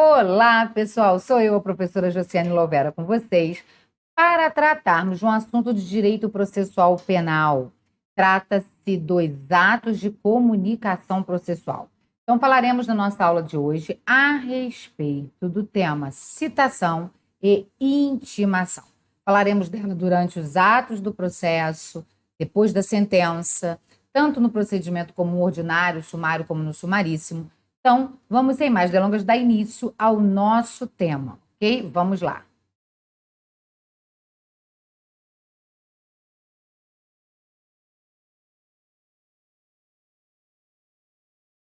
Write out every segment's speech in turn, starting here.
Olá, pessoal. Sou eu, a professora Josiane Lovera, com vocês, para tratarmos de um assunto de direito processual penal. Trata-se dos atos de comunicação processual. Então, falaremos na nossa aula de hoje a respeito do tema citação e intimação. Falaremos dela durante os atos do processo, depois da sentença, tanto no procedimento como ordinário, sumário como no sumaríssimo. Então, vamos sem mais delongas dar início ao nosso tema, ok? Vamos lá.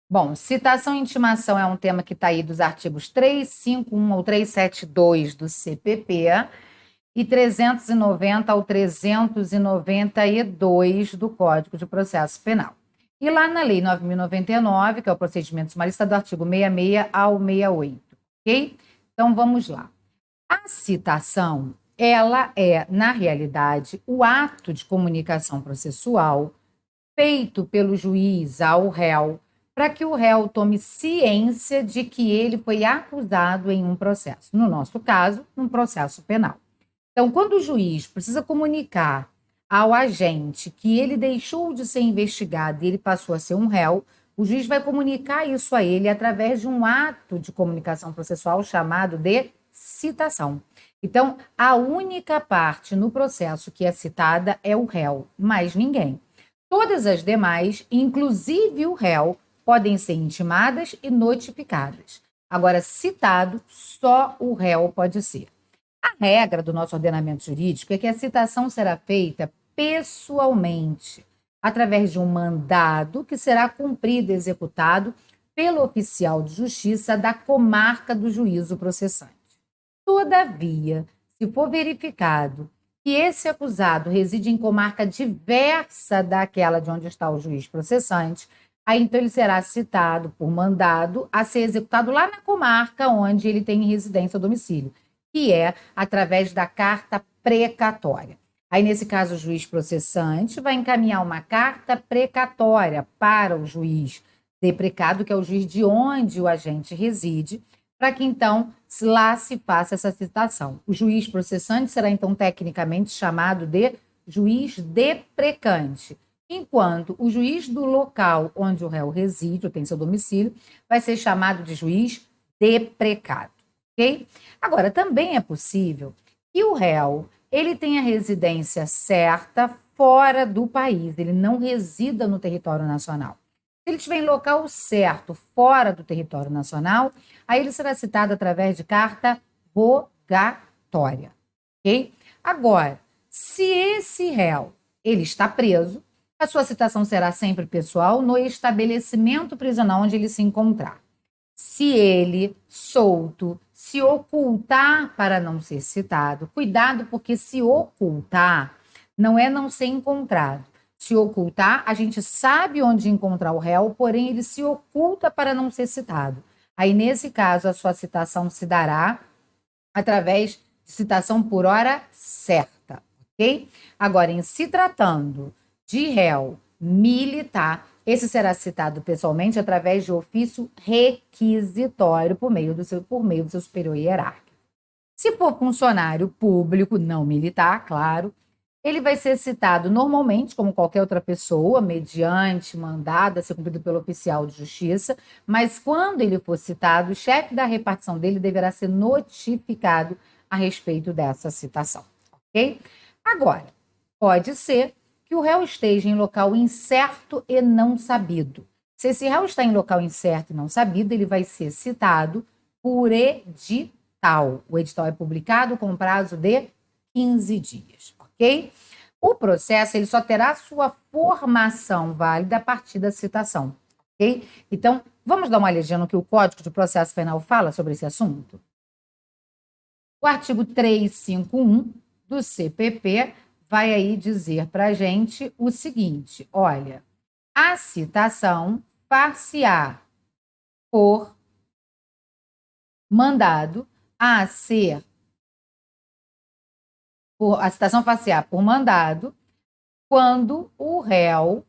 Bom, citação e intimação é um tema que está aí dos artigos 351 ao 372 do CPP e 390 ao 392 do Código de Processo Penal. E lá na Lei 9.099, que é o procedimento sumarista, do artigo 66 ao 68, ok? Então, vamos lá. A citação, ela é, na realidade, o ato de comunicação processual feito pelo juiz ao réu para que o réu tome ciência de que ele foi acusado em um processo. No nosso caso, um processo penal. Então, quando o juiz precisa comunicar ao agente que ele deixou de ser investigado e ele passou a ser um réu, o juiz vai comunicar isso a ele através de um ato de comunicação processual chamado de citação. Então, a única parte no processo que é citada é o réu, mais ninguém. Todas as demais, inclusive o réu, podem ser intimadas e notificadas. Agora, citado, só o réu pode ser. A regra do nosso ordenamento jurídico é que a citação será feita pessoalmente, através de um mandado que será cumprido e executado pelo oficial de justiça da comarca do juízo processante. Todavia, se for verificado que esse acusado reside em comarca diversa daquela de onde está o juiz processante, aí então ele será citado por mandado a ser executado lá na comarca onde ele tem residência ou domicílio, que é através da carta precatória. Aí, nesse caso, o juiz processante vai encaminhar uma carta precatória para o juiz deprecado, que é o juiz de onde o agente reside, para que então lá se faça essa citação. O juiz processante será então tecnicamente chamado de juiz deprecante, enquanto o juiz do local onde o réu reside, ou tem seu domicílio, vai ser chamado de juiz deprecado, ok? Agora, também é possível que o réu ele tenha residência certa fora do país, ele não resida no território nacional. Se ele estiver em local certo, fora do território nacional, aí ele será citado através de carta rogatória, ok? Agora, se esse réu ele está preso, a sua citação será sempre pessoal no estabelecimento prisional onde ele se encontrar. Se ele, solto, se ocultar para não ser citado, cuidado, porque se ocultar não é não ser encontrado. Se ocultar, a gente sabe onde encontrar o réu, porém ele se oculta para não ser citado. Aí, nesse caso, a sua citação se dará através de citação por hora certa, ok? Agora, em se tratando de réu militar, esse será citado pessoalmente através de ofício requisitório por meio do seu superior hierárquico. Se for funcionário público, não militar, claro, ele vai ser citado normalmente, como qualquer outra pessoa, mediante mandado a ser cumprido pelo oficial de justiça, mas quando ele for citado, o chefe da repartição dele deverá ser notificado a respeito dessa citação, ok? Agora, pode ser que o réu esteja em local incerto e não sabido. Se esse réu está em local incerto e não sabido, ele vai ser citado por edital. O edital é publicado com prazo de 15 dias, ok? O processo ele só terá sua formação válida a partir da citação, ok? Então, vamos dar uma olhadinha no que o Código de Processo Penal fala sobre esse assunto? O artigo 351 do CPP vai aí dizer para a gente o seguinte, olha, a citação far-se-á por mandado a ser a citação far-se-á por mandado quando o réu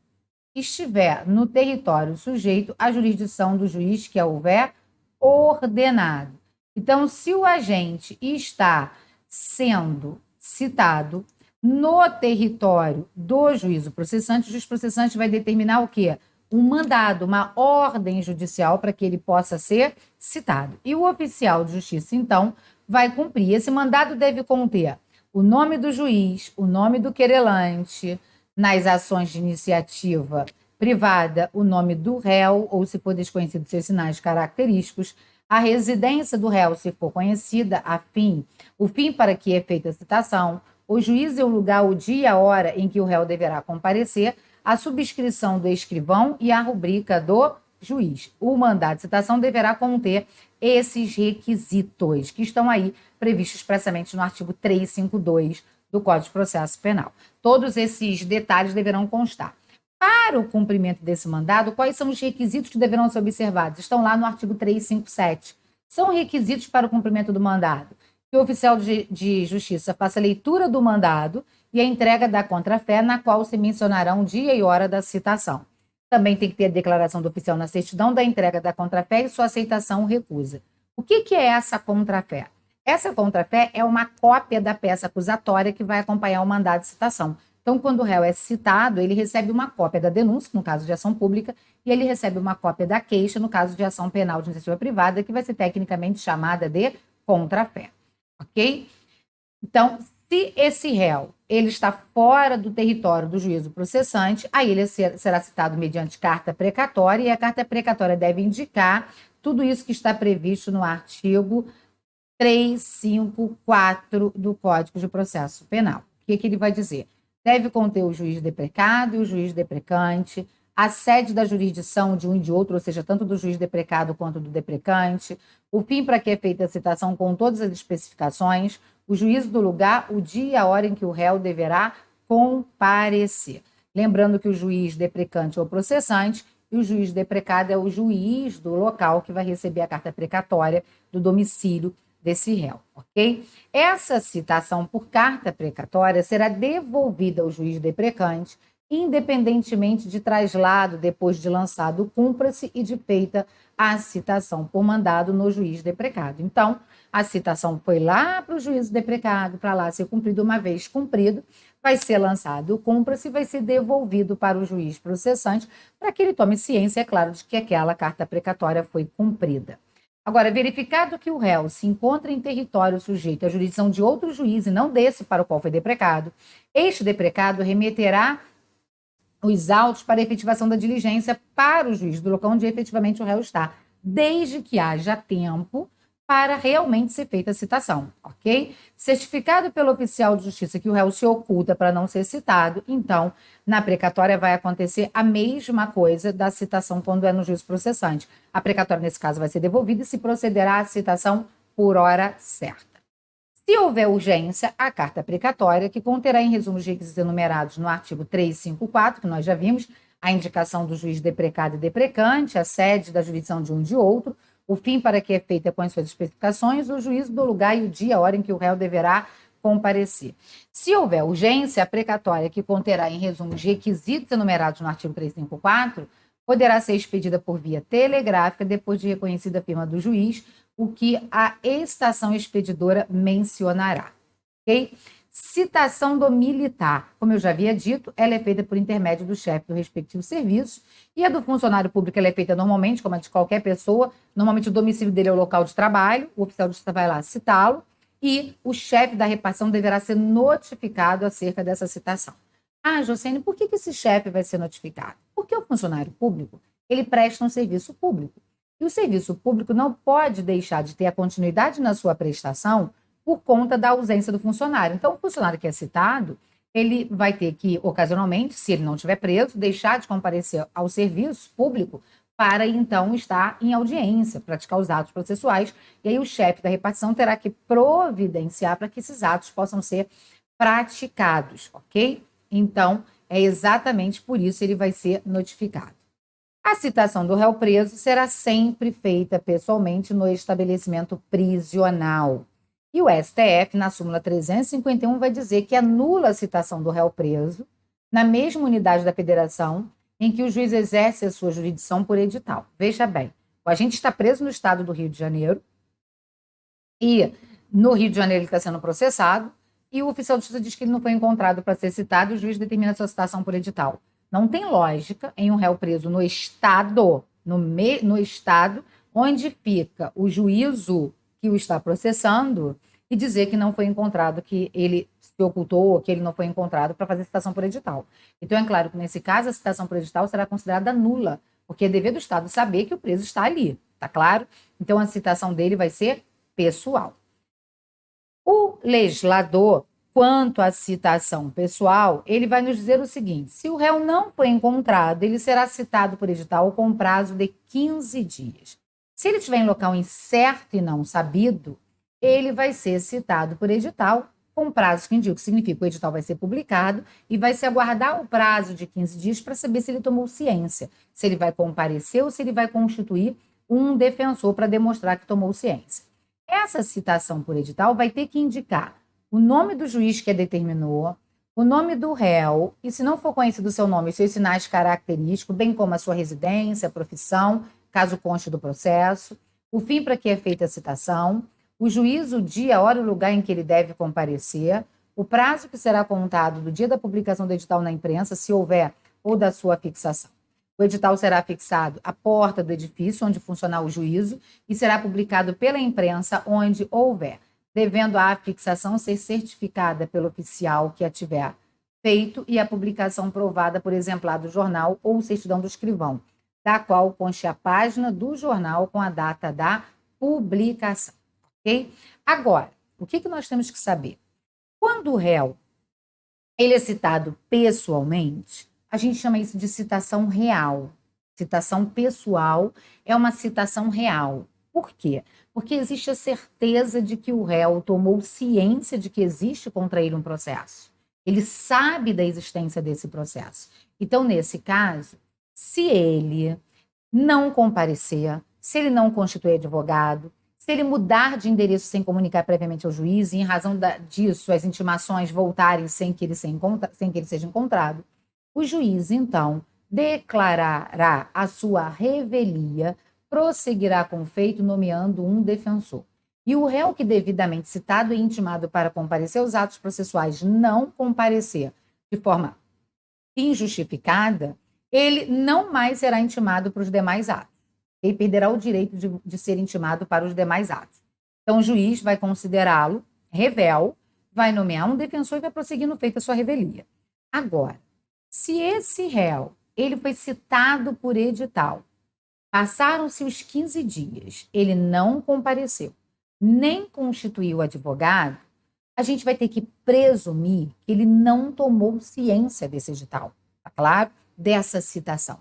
estiver no território sujeito à jurisdição do juiz que a houver ordenado. Então, se o agente está sendo citado no território do juízo processante, o juiz processante vai determinar o quê? Um mandado, uma ordem judicial para que ele possa ser citado. E o oficial de justiça, então, vai cumprir. Esse mandado deve conter o nome do juiz, o nome do querelante, nas ações de iniciativa privada, o nome do réu, ou se for desconhecido, seus sinais característicos, a residência do réu, se for conhecida, o fim para que é feita a citação, o juiz e o lugar, o dia e a hora em que o réu deverá comparecer, a subscrição do escrivão e a rubrica do juiz. O mandado de citação deverá conter esses requisitos que estão aí previstos expressamente no artigo 352 do Código de Processo Penal. Todos esses detalhes deverão constar. Para o cumprimento desse mandado, quais são os requisitos que deverão ser observados? Estão lá no artigo 357. São requisitos para o cumprimento do mandado que o oficial de justiça faça a leitura do mandado e a entrega da contrafé, na qual se mencionarão o dia e hora da citação. Também tem que ter a declaração do oficial na certidão da entrega da contrafé e sua aceitação ou recusa. O que é essa contrafé? Essa contrafé é uma cópia da peça acusatória que vai acompanhar o mandado de citação. Então, quando o réu é citado, ele recebe uma cópia da denúncia, no caso de ação pública, e ele recebe uma cópia da queixa, no caso de ação penal de iniciativa privada, que vai ser tecnicamente chamada de contrafé. Ok? Então, se esse réu ele está fora do território do juízo processante, aí ele será citado mediante carta precatória, e a carta precatória deve indicar tudo isso que está previsto no artigo 354 do Código de Processo Penal. O que ele vai dizer? Deve conter o juiz deprecado e o juiz deprecante, a sede da jurisdição de um e de outro, ou seja, tanto do juiz deprecado quanto do deprecante, o fim para que é feita a citação com todas as especificações, o juízo do lugar, o dia e a hora em que o réu deverá comparecer. Lembrando que o juiz deprecante é o processante e o juiz deprecado é o juiz do local que vai receber a carta precatória do domicílio desse réu, ok? Essa citação por carta precatória será devolvida ao juiz deprecante, independentemente de traslado depois de lançado o cúmplice e de feita a citação por mandado no juiz deprecado. Então, a citação foi lá para o juízo deprecado, para lá ser cumprido. Uma vez cumprido, vai ser lançado o cúmplice e vai ser devolvido para o juiz processante para que ele tome ciência, é claro, de que aquela carta precatória foi cumprida. Agora, verificado que o réu se encontra em território sujeito à jurisdição de outro juiz e não desse para o qual foi deprecado, este deprecado remeterá os autos para efetivação da diligência para o juiz do local onde efetivamente o réu está, desde que haja tempo para realmente ser feita a citação, ok? Certificado pelo oficial de justiça que o réu se oculta para não ser citado, então, na precatória vai acontecer a mesma coisa da citação quando é no juízo processante. A precatória, nesse caso, vai ser devolvida e se procederá à citação por hora certa. Se houver urgência, a carta precatória, que conterá em resumo os requisitos enumerados no artigo 354, que nós já vimos, a indicação do juiz deprecado e deprecante, a sede da jurisdição de um de outro, o fim para que é feita com as suas especificações, o juízo do lugar e o dia, a hora em que o réu deverá comparecer. Se houver urgência, a precatória, que conterá em resumo os requisitos enumerados no artigo 354, poderá ser expedida por via telegráfica depois de reconhecida a firma do juiz, o que a estação expedidora mencionará. Ok? Citação do militar. Como eu já havia dito, ela é feita por intermédio do chefe do respectivo serviço, e a do funcionário público ela é feita normalmente, como a de qualquer pessoa. Normalmente o domicílio dele é o local de trabalho, o oficial de justiça vai lá citá-lo, e o chefe da repartição deverá ser notificado acerca dessa citação. Ah, Josiane, por que esse chefe vai ser notificado? Porque o funcionário público, ele presta um serviço público. E o serviço público não pode deixar de ter a continuidade na sua prestação por conta da ausência do funcionário. Então, o funcionário que é citado, ele vai ter que, ocasionalmente, se ele não estiver preso, deixar de comparecer ao serviço público para, então, estar em audiência, praticar os atos processuais. E aí o chefe da repartição terá que providenciar para que esses atos possam ser praticados, ok? Então, é exatamente por isso ele vai ser notificado. A citação do réu preso será sempre feita pessoalmente no estabelecimento prisional. E o STF, na súmula 351, vai dizer que anula a citação do réu preso na mesma unidade da federação em que o juiz exerce a sua jurisdição por edital. Veja bem, o agente está preso no estado do Rio de Janeiro, E no Rio de Janeiro ele está sendo processado, e o oficial de justiça diz que ele não foi encontrado para ser citado e o juiz determina a sua citação por edital. Não tem lógica em um réu preso no estado, no estado onde fica o juízo que o está processando e dizer que não foi encontrado, que ele se ocultou, que ele não foi encontrado para fazer citação por edital. Então, é claro que nesse caso a citação por edital será considerada nula, porque é dever do Estado saber que o preso está ali, tá claro? Então, a citação dele vai ser pessoal. O legislador, quanto à citação pessoal, ele vai nos dizer o seguinte: se o réu não foi encontrado, ele será citado por edital com prazo de 15 dias. Se ele estiver em local incerto e não sabido, ele vai ser citado por edital com prazo que indica, que significa que o edital vai ser publicado e vai se aguardar o prazo de 15 dias para saber se ele tomou ciência, se ele vai comparecer ou se ele vai constituir um defensor para demonstrar que tomou ciência. Essa citação por edital vai ter que indicar o nome do juiz que a determinou, o nome do réu, e se não for conhecido o seu nome, seus sinais característicos, bem como a sua residência, a profissão, caso conste do processo, o fim para que é feita a citação, o juízo, o dia, a hora e o lugar em que ele deve comparecer, o prazo que será contado do dia da publicação do edital na imprensa, se houver, ou da sua fixação. O edital será fixado à porta do edifício onde funcionar o juízo e será publicado pela imprensa onde houver, devendo a fixação ser certificada pelo oficial que a tiver feito e a publicação provada por exemplar do jornal ou certidão do escrivão, da qual conste a página do jornal com a data da publicação. Ok? Agora, o que nós temos que saber? Quando o réu ele é citado pessoalmente, a gente chama isso de citação real. Citação pessoal é uma citação real. Por quê? Porque existe a certeza de que o réu tomou ciência de que existe contra ele um processo. Ele sabe da existência desse processo. Então, nesse caso, se ele não comparecer, se ele não constituir advogado, se ele mudar de endereço sem comunicar previamente ao juiz e, em razão disso, as intimações voltarem sem que ele seja encontrado, o juiz, então, declarará a sua revelia, prosseguirá com o feito, nomeando um defensor. E o réu que devidamente citado e intimado para comparecer aos atos processuais não comparecer de forma injustificada, ele não mais será intimado para os demais atos. Ele perderá o direito de ser intimado para os demais atos. Então, o juiz vai considerá-lo revel, vai nomear um defensor e vai prosseguir no feito a sua revelia. Agora, se esse réu ele foi citado por edital, passaram-se os 15 dias, ele não compareceu, nem constituiu advogado, a gente vai ter que presumir que ele não tomou ciência desse edital, tá claro? Dessa citação.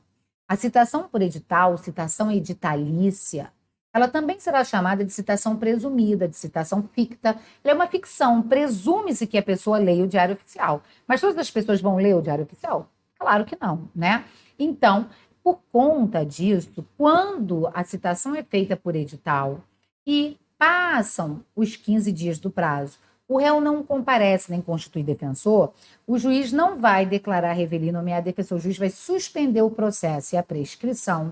A citação por edital, citação editalícia, ela também será chamada de citação presumida, de citação ficta. Ela é uma ficção, presume-se que a pessoa leia o Diário Oficial. Mas todas as pessoas vão ler o Diário Oficial? Claro que não, né? Então, por conta disso, quando a citação é feita por edital e passam os 15 dias do prazo, o réu não comparece nem constitui defensor, o juiz não vai declarar revelia e nomear defensor, o juiz vai suspender o processo e a prescrição.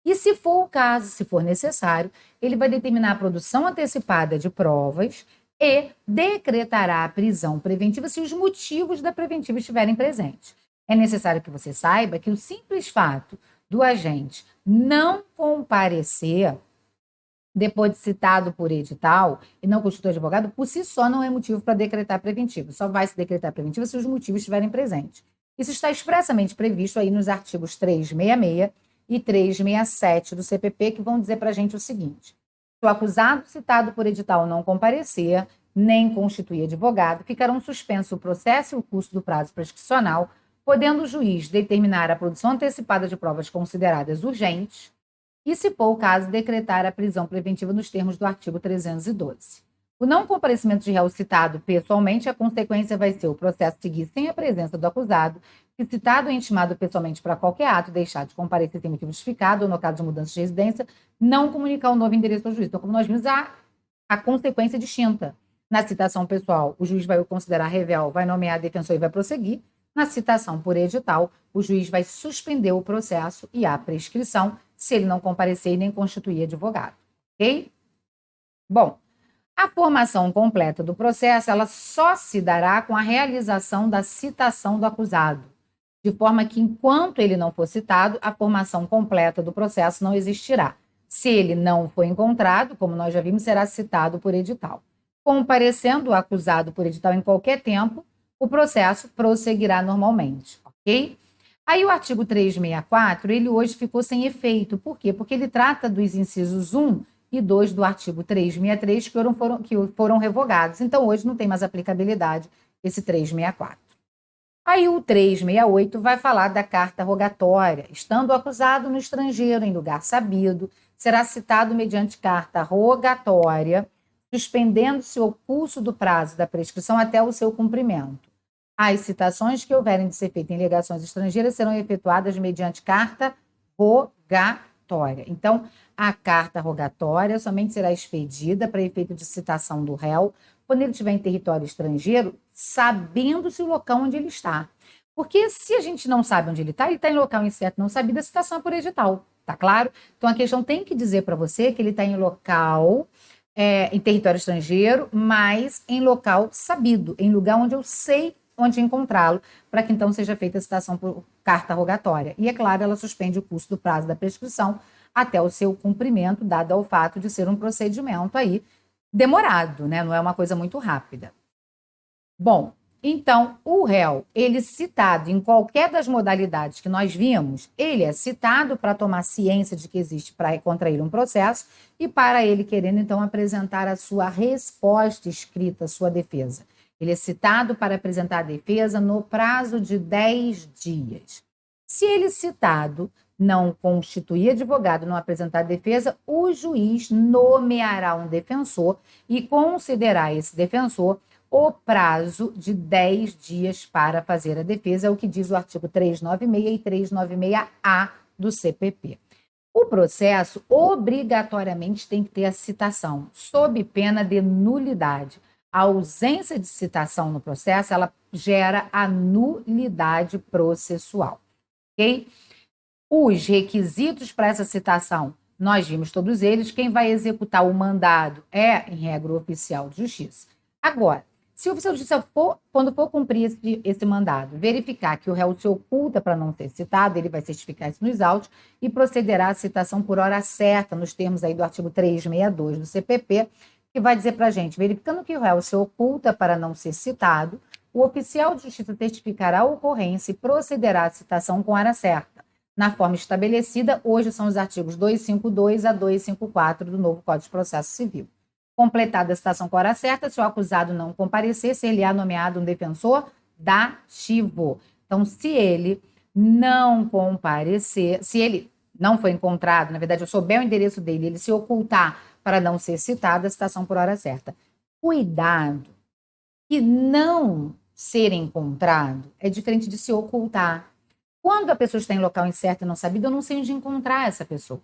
E se for o caso, se for necessário, ele vai determinar a produção antecipada de provas e decretará a prisão preventiva se os motivos da preventiva estiverem presentes. É necessário que você saiba que o simples fato do agente não comparecer depois de citado por edital e não constitui advogado, por si só não é motivo para decretar preventivo. Só vai se decretar preventivo se os motivos estiverem presentes. Isso está expressamente previsto aí nos artigos 366 e 367 do CPP, que vão dizer para a gente o seguinte: se o acusado citado por edital não comparecer, nem constituir advogado, ficarão suspenso o processo e o curso do prazo prescricional, podendo o juiz determinar a produção antecipada de provas consideradas urgentes e, se for o caso, decretar a prisão preventiva nos termos do artigo 312. O não comparecimento de réu citado pessoalmente, a consequência vai ser o processo seguir sem a presença do acusado, que citado ou intimado pessoalmente para qualquer ato, deixar de comparecer sem motivo justificado ou, no caso de mudança de residência, não comunicar o novo endereço ao juiz. Então, como nós vimos, a consequência distinta. Na citação pessoal, o juiz vai o considerar revel, vai nomear defensor e vai prosseguir. Na citação por edital, o juiz vai suspender o processo e a prescrição se ele não comparecer e nem constituir advogado. Ok? Bom, A formação completa do processo, ela só se dará com a realização da citação do acusado, de forma que, enquanto ele não for citado, a formação completa do processo não existirá. Se ele não for encontrado, como nós já vimos, será citado por edital. Comparecendo o acusado por edital em qualquer tempo, o processo prosseguirá normalmente, ok? Aí o artigo 364, ele hoje ficou sem efeito. Por quê? Porque ele trata dos incisos 1 e 2 do artigo 363 que foram revogados. Então, hoje não tem mais aplicabilidade esse 364. Aí o 368 vai falar da carta rogatória. Estando o acusado no estrangeiro, em lugar sabido, será citado mediante carta rogatória, suspendendo-se o curso do prazo da prescrição até o seu cumprimento. As citações que houverem de ser feitas em legações estrangeiras serão efetuadas mediante carta rogatória. Então, a carta rogatória somente será expedida para efeito de citação do réu quando ele estiver em território estrangeiro, sabendo-se o local onde ele está. Porque se a gente não sabe onde ele está em local incerto, não sabido, a citação é por edital, tá claro? Então, a questão tem que dizer para você que ele está em local, em território estrangeiro, mas em local sabido, em lugar onde eu sei onde encontrá-lo, para que então seja feita a citação por carta rogatória. E, é claro, ela suspende o curso do prazo da prescrição até o seu cumprimento, dado ao fato de ser um procedimento aí demorado, né? Não é uma coisa muito rápida. Bom, então, o réu, ele citado em qualquer das modalidades que nós vimos, ele é citado para tomar ciência de que existe para contra ele um processo e para ele querendo, então, apresentar a sua resposta escrita, a sua defesa. Ele é citado para apresentar a defesa no prazo de 10 dias. Se ele citado não constituir advogado, não apresentar a defesa, o juiz nomeará um defensor e concederá esse defensor o prazo de 10 dias para fazer a defesa, é o que diz o artigo 396 e 396-A do CPP. O processo obrigatoriamente tem que ter a citação, sob pena de nulidade. A ausência de citação no processo, ela gera a nulidade processual, ok? Os requisitos para essa citação, nós vimos todos eles. Quem vai executar o mandado é, em regra, o oficial de justiça. Agora, se o oficial de justiça quando for cumprir esse mandado, verificar que o réu se oculta para não ser citado, ele vai certificar isso nos autos e procederá à citação por hora certa, nos termos aí do artigo 362 do CPP, que vai dizer para a gente, verificando que o réu se oculta para não ser citado, o oficial de justiça testificará a ocorrência e procederá à citação com hora certa, na forma estabelecida. Hoje são os artigos 252 a 254 do novo Código de Processo Civil. Completada a citação com hora certa, se o acusado não comparecer, ser-lhe-á nomeado um defensor dativo. Então, se ele não comparecer, se ele não foi encontrado, na verdade, eu souber o endereço dele, ele se ocultar para não ser citado, a citação por hora certa. Cuidado, que não ser encontrado é diferente de se ocultar. Quando a pessoa está em local incerto e não sabido, eu não sei onde encontrar essa pessoa.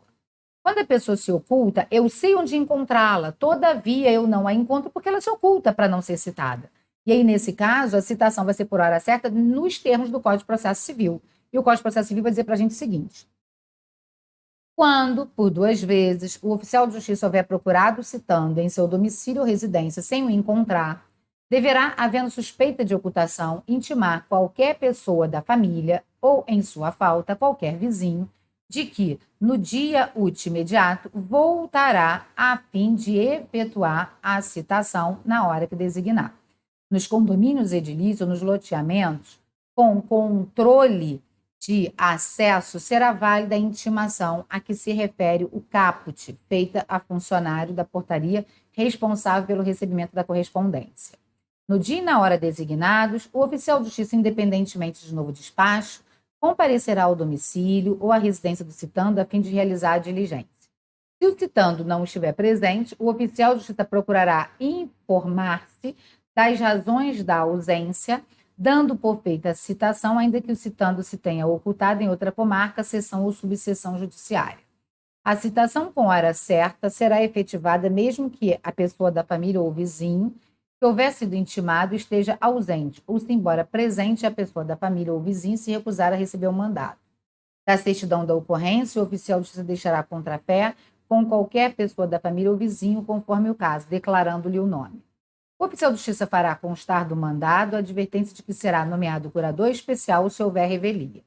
Quando a pessoa se oculta, eu sei onde encontrá-la, todavia eu não a encontro porque ela se oculta para não ser citada. E aí, nesse caso, a citação vai ser por hora certa nos termos do Código de Processo Civil. E o Código de Processo Civil vai dizer para a gente o seguinte: quando, por 2 vezes, o oficial de justiça houver procurado citando em seu domicílio ou residência sem o encontrar, deverá, havendo suspeita de ocultação, intimar qualquer pessoa da família ou, em sua falta, qualquer vizinho, de que, no dia útil imediato, voltará a fim de efetuar a citação na hora que designar. Nos condomínios edilícios ou nos loteamentos, com controle de acesso, será válida a intimação a que se refere o caput, feita a funcionário da portaria responsável pelo recebimento da correspondência. No dia e na hora designados, o oficial de justiça, independentemente de novo despacho, comparecerá ao domicílio ou à residência do citando a fim de realizar a diligência. Se o citando não estiver presente, o oficial de justiça procurará informar-se das razões da ausência, dando por feita a citação, ainda que o citando se tenha ocultado em outra comarca, seção ou subseção judiciária. A citação com hora certa será efetivada mesmo que a pessoa da família ou vizinho que houver sido intimado esteja ausente, ou se embora presente a pessoa da família ou vizinho se recusar a receber o mandado. Da certidão da ocorrência, o oficial de justiça deixará contrafé com qualquer pessoa da família ou vizinho, conforme o caso, declarando-lhe o nome. O oficial de justiça fará constar do mandado a advertência de que será nomeado curador especial se houver revelia.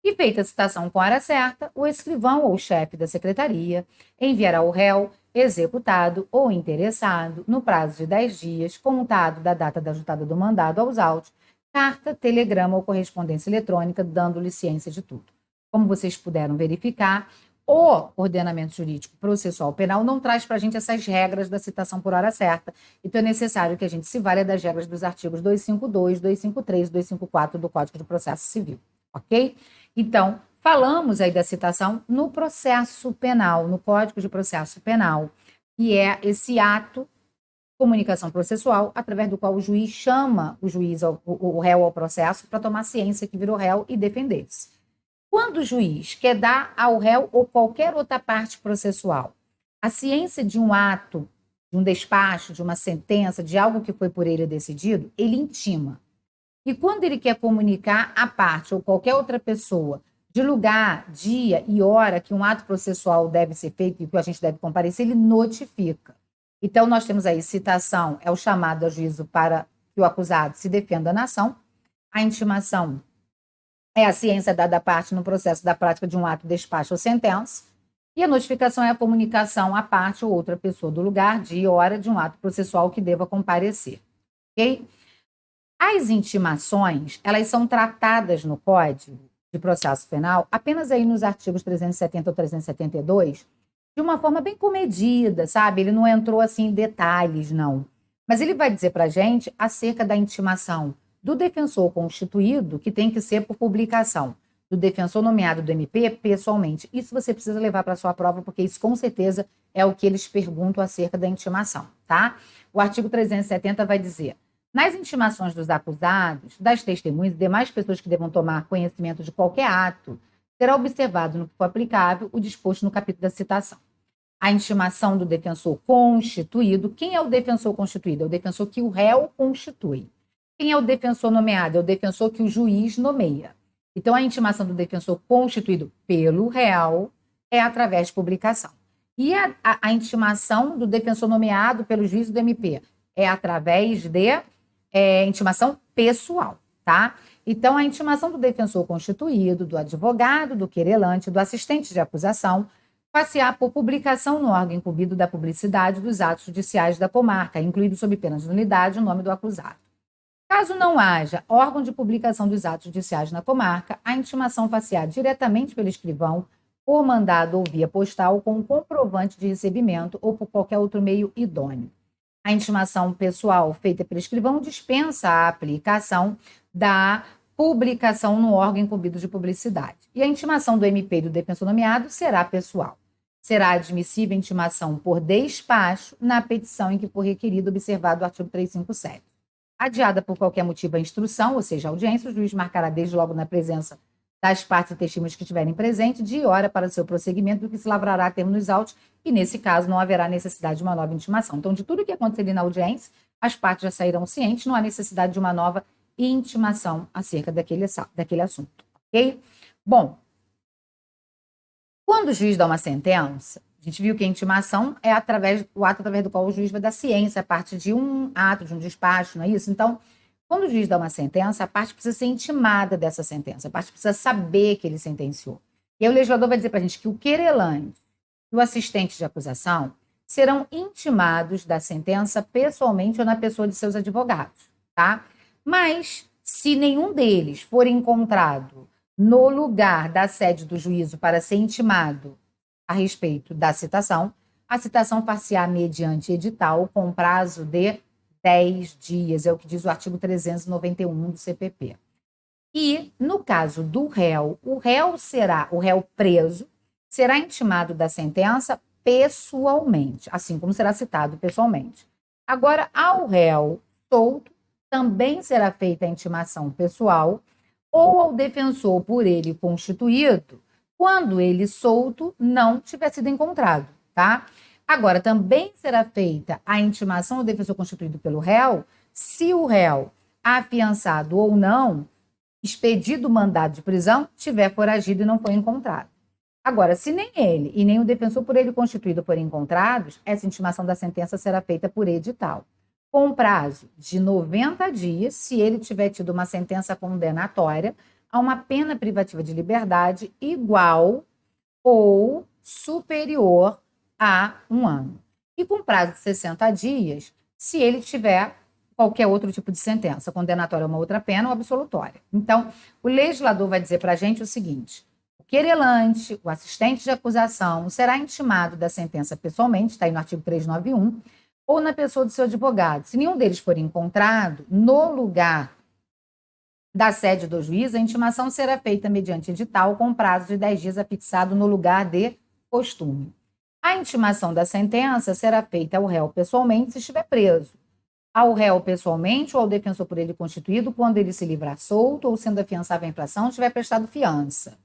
E feita a citação com a hora certa, o escrivão ou chefe da secretaria enviará ao réu, executado ou interessado, no prazo de 10 dias, contado da data da juntada do mandado aos autos, carta, telegrama ou correspondência eletrônica, dando-lhe ciência de tudo. Como vocês puderam verificar, o ordenamento jurídico processual penal não traz para a gente essas regras da citação por hora certa. Então, é necessário que a gente se valha das regras dos artigos 252, 253 e 254 do Código de Processo Civil, ok? Então, falamos aí da citação no processo penal, no Código de Processo Penal, que é esse ato de comunicação processual através do qual o juiz chama o réu ao processo para tomar ciência que virou réu e defender-se. Quando o juiz quer dar ao réu ou qualquer outra parte processual a ciência de um ato, de um despacho, de uma sentença, de algo que foi por ele decidido, ele intima. E quando ele quer comunicar à parte ou qualquer outra pessoa de lugar, dia e hora que um ato processual deve ser feito e que a gente deve comparecer, ele notifica. Então, nós temos aí citação, é o chamado a juízo para que o acusado se defenda na ação. A intimação é a ciência dada à parte no processo da prática de um ato, despacho ou sentença. E a notificação é a comunicação à parte ou outra pessoa do lugar, dia e hora de um ato processual que deva comparecer. Ok? As intimações, elas são tratadas no Código de Processo Penal apenas aí nos artigos 370 ou 372, de uma forma bem comedida, sabe? Ele não entrou assim em detalhes, não. Mas ele vai dizer para a gente acerca da intimação do defensor constituído, que tem que ser por publicação, do defensor nomeado do MP pessoalmente. Isso você precisa levar para a sua prova, porque isso com certeza é o que eles perguntam acerca da intimação, tá? O artigo 370 vai dizer: nas intimações dos acusados, das testemunhas e demais pessoas que devam tomar conhecimento de qualquer ato, será observado no que for aplicável o disposto no capítulo da citação. A intimação do defensor constituído. Quem é o defensor constituído? É o defensor que o réu constitui. Quem é o defensor nomeado? É o defensor que o juiz nomeia. Então, a intimação do defensor constituído pelo réu é através de publicação. E a intimação do defensor nomeado pelo juiz do MP é através de intimação pessoal, tá? Então, a intimação do defensor constituído, do advogado, do querelante, do assistente de acusação, passear por publicação no órgão incumbido da publicidade dos atos judiciais da comarca, incluído sob pena de nulidade o nome do acusado. Caso não haja órgão de publicação dos atos judiciais na comarca, a intimação passear diretamente pelo escrivão, por mandado ou via postal, com um comprovante de recebimento ou por qualquer outro meio idôneo. A intimação pessoal feita pelo escrivão dispensa a aplicação da publicação no órgão incumbido de publicidade. E a intimação do MP e do defensor nomeado será pessoal. Será admissível a intimação por despacho na petição em que for requerido, observado o artigo 357. Adiada por qualquer motivo a instrução, ou seja, a audiência, o juiz marcará desde logo na presença das partes e testemunhas que estiverem presentes, dia e hora para seu prosseguimento, do que se lavrará a termo nos autos, e nesse caso não haverá necessidade de uma nova intimação. Então, de tudo que acontecer ali na audiência, as partes já sairão cientes, não há necessidade de uma nova intimação acerca daquele assunto, ok? Bom, quando o juiz dá uma sentença, a gente viu que a intimação é o ato através do qual o juiz vai dar ciência a partir de um ato, de um despacho, não é isso? Então, quando o juiz dá uma sentença, a parte precisa ser intimada dessa sentença, a parte precisa saber que ele sentenciou. E aí o legislador vai dizer para a gente que o querelante e o assistente de acusação serão intimados da sentença pessoalmente ou na pessoa de seus advogados, tá? Mas, se nenhum deles for encontrado no lugar da sede do juízo para ser intimado a respeito da citação, a citação far-se-á mediante edital com prazo de 10 dias, é o que diz o artigo 391 do CPP. E, no caso do réu, o réu preso será intimado da sentença pessoalmente, assim como será citado pessoalmente. Agora, ao réu solto, também será feita a intimação pessoal ou ao defensor por ele constituído, quando ele solto não tiver sido encontrado, tá? Agora, também será feita a intimação ao defensor constituído pelo réu, se o réu, afiançado ou não, expedido o mandado de prisão, tiver foragido e não foi encontrado. Agora, se nem ele e nem o defensor por ele constituído forem encontrados, essa intimação da sentença será feita por edital, com um prazo de 90 dias, se ele tiver tido uma sentença condenatória a uma pena privativa de liberdade igual ou superior a 1 ano. E com prazo de 60 dias, se ele tiver qualquer outro tipo de sentença, condenatória a uma outra pena ou absolutória. Então, o legislador vai dizer para a gente o seguinte: o querelante, o assistente de acusação, será intimado da sentença pessoalmente, está aí no artigo 391, ou na pessoa do seu advogado. Se nenhum deles for encontrado, no lugar da sede do juiz, a intimação será feita mediante edital com prazo de 10 dias afixado no lugar de costume. A intimação da sentença será feita ao réu pessoalmente se estiver preso, ao réu pessoalmente ou ao defensor por ele constituído quando ele se livrar solto ou sendo afiançável a infração tiver prestado fiança.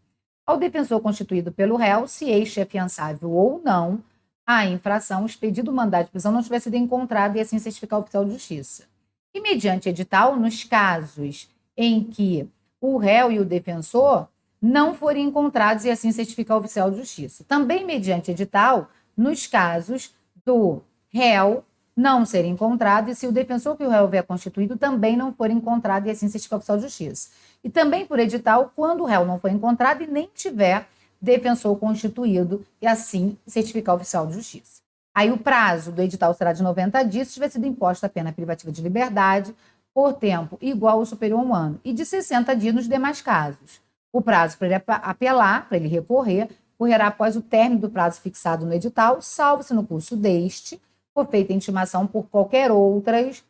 Ao defensor constituído pelo réu, se este é fiançável ou não, a infração, expedido o mandado de prisão, não tiver sido encontrado e assim certificar o oficial de justiça. E mediante edital, nos casos em que o réu e o defensor não forem encontrados e assim certificar o oficial de justiça. Também mediante edital, nos casos do réu não ser encontrado e se o defensor que o réu houver constituído também não for encontrado e assim certificar o oficial de justiça. E também por edital, quando o réu não for encontrado e nem tiver defensor constituído e assim certificar o oficial de justiça. Aí o prazo do edital será de 90 dias se tiver sido imposta a pena privativa de liberdade por tempo igual ou superior a 1 ano, e de 60 dias nos demais casos. O prazo para ele apelar, para ele recorrer, correrá após o término do prazo fixado no edital, salvo se no curso deste for feita intimação por qualquer outras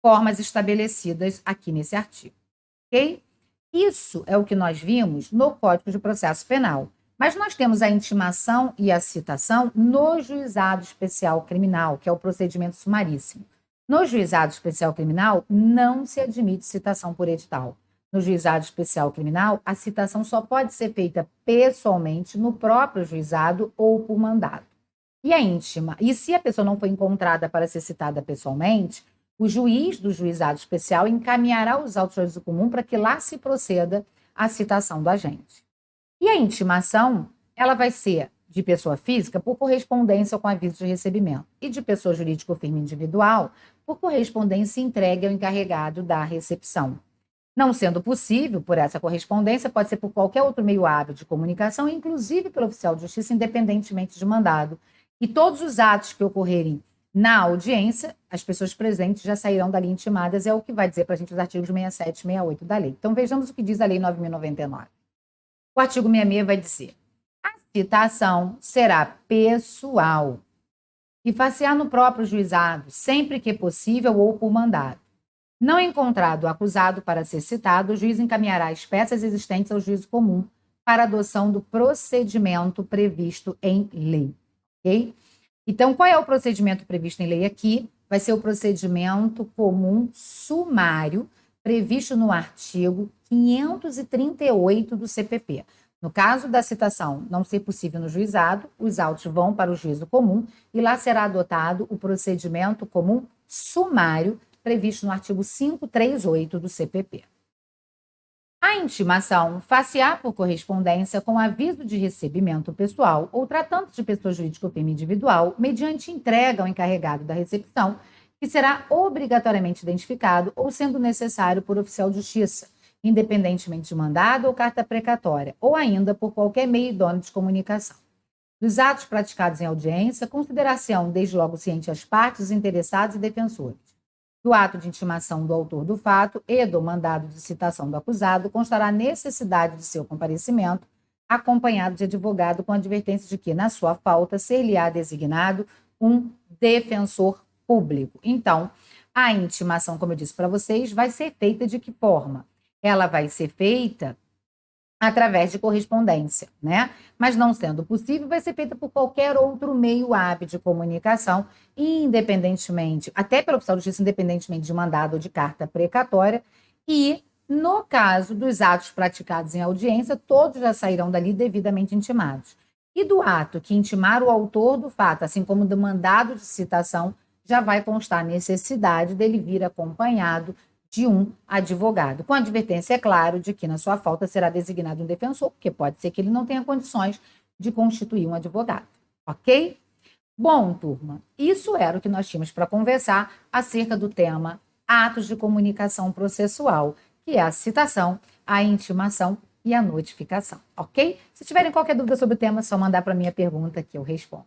formas estabelecidas aqui nesse artigo. Ok? Isso é o que nós vimos no Código de Processo Penal. Mas nós temos a intimação e a citação no Juizado Especial Criminal, que é o procedimento sumaríssimo. No Juizado Especial Criminal, não se admite citação por edital. No Juizado Especial Criminal, a citação só pode ser feita pessoalmente no próprio juizado ou por mandado. E a íntima? E se a pessoa não foi encontrada para ser citada pessoalmente, o juiz do Juizado Especial encaminhará os autos de juízo comum para que lá se proceda à citação do agente. E a intimação, ela vai ser de pessoa física por correspondência com aviso de recebimento e de pessoa jurídica ou firme individual por correspondência entregue ao encarregado da recepção. Não sendo possível, por essa correspondência, pode ser por qualquer outro meio hábil de comunicação, inclusive pelo oficial de justiça, independentemente de mandado. E todos os atos que ocorrerem na audiência, as pessoas presentes já sairão dali intimadas, é o que vai dizer para a gente os artigos 67 e 68 da lei. Então, vejamos o que diz a Lei 9.099. O artigo 66 vai dizer: a citação será pessoal e far-se-á no próprio juizado, sempre que possível ou por mandado. Não encontrado o acusado para ser citado, o juiz encaminhará as peças existentes ao juízo comum para adoção do procedimento previsto em lei. Ok? Então, qual é o procedimento previsto em lei aqui? Vai ser o procedimento comum sumário previsto no artigo 538 do CPP. No caso da citação não ser possível no juizado, os autos vão para o juízo comum e lá será adotado o procedimento comum sumário previsto no artigo 538 do CPP. A intimação far-se-á por correspondência com aviso de recebimento pessoal ou tratando de pessoa jurídica ou firme individual, mediante entrega ao encarregado da recepção, que será obrigatoriamente identificado ou sendo necessário por oficial de justiça, independentemente de mandado ou carta precatória, ou ainda por qualquer meio idôneo de comunicação. Dos atos praticados em audiência, considerar-se-ão desde logo ciente as partes, os interessados e defensores. Do ato de intimação do autor do fato e do mandado de citação do acusado, constará a necessidade de seu comparecimento, acompanhado de advogado com advertência de que, na sua falta, ser-lhe-á designado um defensor público. Então, a intimação, como eu disse para vocês, vai ser feita de que forma? Ela vai ser feita através de correspondência, né? Mas não sendo possível, vai ser feita por qualquer outro meio hábil de comunicação, independentemente, até pelo oficial de justiça, independentemente de mandado ou de carta precatória, e no caso dos atos praticados em audiência, todos já sairão dali devidamente intimados. E do ato que intimar o autor do fato, assim como do mandado de citação, já vai constar a necessidade dele vir acompanhado de um advogado, com advertência, é claro, de que na sua falta será designado um defensor, porque pode ser que ele não tenha condições de constituir um advogado, ok? Bom, turma, isso era o que nós tínhamos para conversar acerca do tema atos de comunicação processual, que é a citação, a intimação e a notificação, ok? Se tiverem qualquer dúvida sobre o tema, é só mandar para a minha pergunta que eu respondo.